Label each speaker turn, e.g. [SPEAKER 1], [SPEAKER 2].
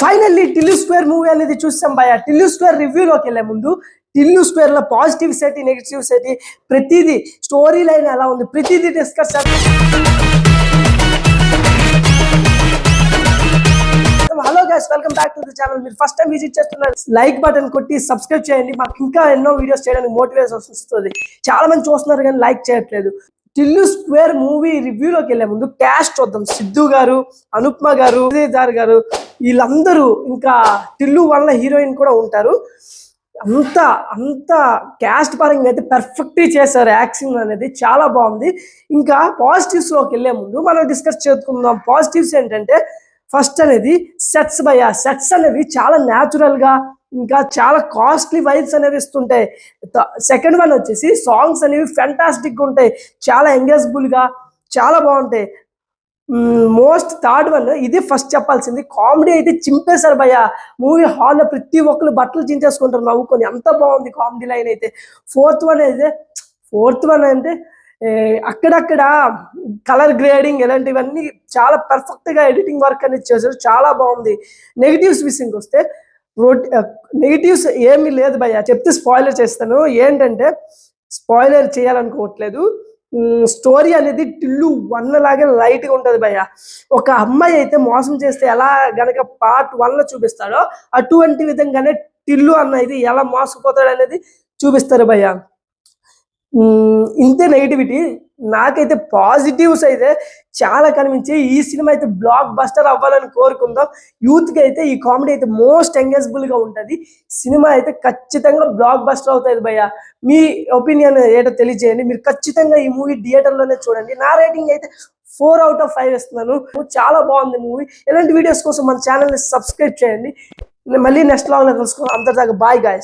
[SPEAKER 1] Finally Tillu square movie అనేది చూసాం భయ. టిల్లు స్క్వేర్ రివ్యూలోకి వెళ్ళే ముందు టిల్లు స్క్వేర్ లో పాజిటివ్స్ ఏంటి, నెగిటివ్స్ ఏంటి, ప్రతిదీ స్టోరీ లైన్ ఎలా ఉంది, ప్రతిదీ డిస్కస్ చేస్తాం. Hello guys, welcome back to the channel. మీరు ఫస్ట్ టైం విజిట్ చేస్తున్నారు, లైక్ బటన్ కొట్టి సబ్స్క్రైబ్ చేయండి. మాకు ఇంకా ఎన్నో వీడియోస్ చేయడానికి మోటివేషన్ వస్తుంది. చాలా మంది చూస్తున్నారు కానీ లైక్ చేయట్లేదు. టిల్లు స్క్వేర్ మూవీ రివ్యూలోకి వెళ్ళే ముందు క్యాస్ట్ చూద్దాం. సిద్ధు గారు, అనుప్మ గారు, విజయ్ గారు, వీళ్ళందరూ, ఇంకా టిల్లు వల్ల హీరోయిన్ కూడా ఉంటారు. అంత క్యాస్ట్ పరంగా అయితే పర్ఫెక్ట్గా చేశారు. యాక్షన్ అనేది చాలా బాగుంది. ఇంకా పాజిటివ్స్లోకి వెళ్ళే ముందు మనం డిస్కస్ చేసుకుందాం. పాజిటివ్స్ ఏంటంటే ఫస్ట్ అనేది సెట్స్ భయ. సెట్స్ అనేవి చాలా న్యాచురల్గా, ఇంకా చాలా కాస్ట్లీ వైబ్స్ అనేవి ఇస్తుంటాయి. సెకండ్ వన్ వచ్చేసి సాంగ్స్ అనేవి ఫ్యాంటాస్టిక్గా ఉంటాయి, చాలా ఎంగేజబుల్గా, చాలా బాగుంటాయి. మోస్ట్ థర్డ్ వన్, ఇది ఫస్ట్ చెప్పాల్సింది, కామెడీ అయితే చింపేశారు భయ. మూవీ హాల్లో ప్రతి ఒక్కరు బట్టలు చించేసుకుంటారు నవ్వుకొని, అంత బాగుంది కామెడీ లైన్ అయితే. ఫోర్త్ వన్ అంటే అక్కడక్కడ కలర్ గ్రేడింగ్ ఇలాంటివన్నీ చాలా పర్ఫెక్ట్గా ఎడిటింగ్ వర్క్ అనేది చేశారు, చాలా బాగుంది. నెగిటివ్స్ విషయంకి వస్తే నెగిటివ్స్ ఏమీ లేదు భయ్య, చెప్తే స్పాయిలర్ చేస్తాను. ఏంటంటే స్పాయిలర్ చేయాలనుకోవట్లేదు. స్టోరీ అనేది టిల్లు 1 లాగే లైట్గా ఉంటుంది భయ్య. ఒక అమ్మాయి అయితే మోసం చేస్తే ఎలా గనక పార్ట్ 1లో చూపిస్తాడో అటువంటి విధంగానే టిల్లు అన్నది ఎలా మోసపోతాడు అనేది చూపిస్తారు భయ్య. ఇంతే నెగిటివిటీ. నాకైతే పాజిటివ్స్ అయితే చాలా కనిపించి ఈ సినిమా అయితే బ్లాక్ బస్టర్ అవ్వాలని కోరుకుందాం. యూత్కి అయితే ఈ కామెడీ అయితే మోస్ట్ ఎంగేజబుల్గా ఉంటుంది. సినిమా అయితే ఖచ్చితంగా బ్లాక్ బస్టర్ అవుతుంది భయ్య. మీ ఒపీనియన్ ఏంటో తెలియజేయండి. మీరు ఖచ్చితంగా ఈ మూవీ థియేటర్లోనే చూడండి. నా రేటింగ్ అయితే 4 out of 5 ఇస్తున్నాను. చాలా బాగుంది మూవీ. ఇలాంటి వీడియోస్ కోసం మన ఛానల్ని సబ్స్క్రైబ్ చేయండి. మళ్ళీ నెక్స్ట్ లాగ్లో కలుసుకుందాం. అంతదాకా బాయ్ గాయ్స్.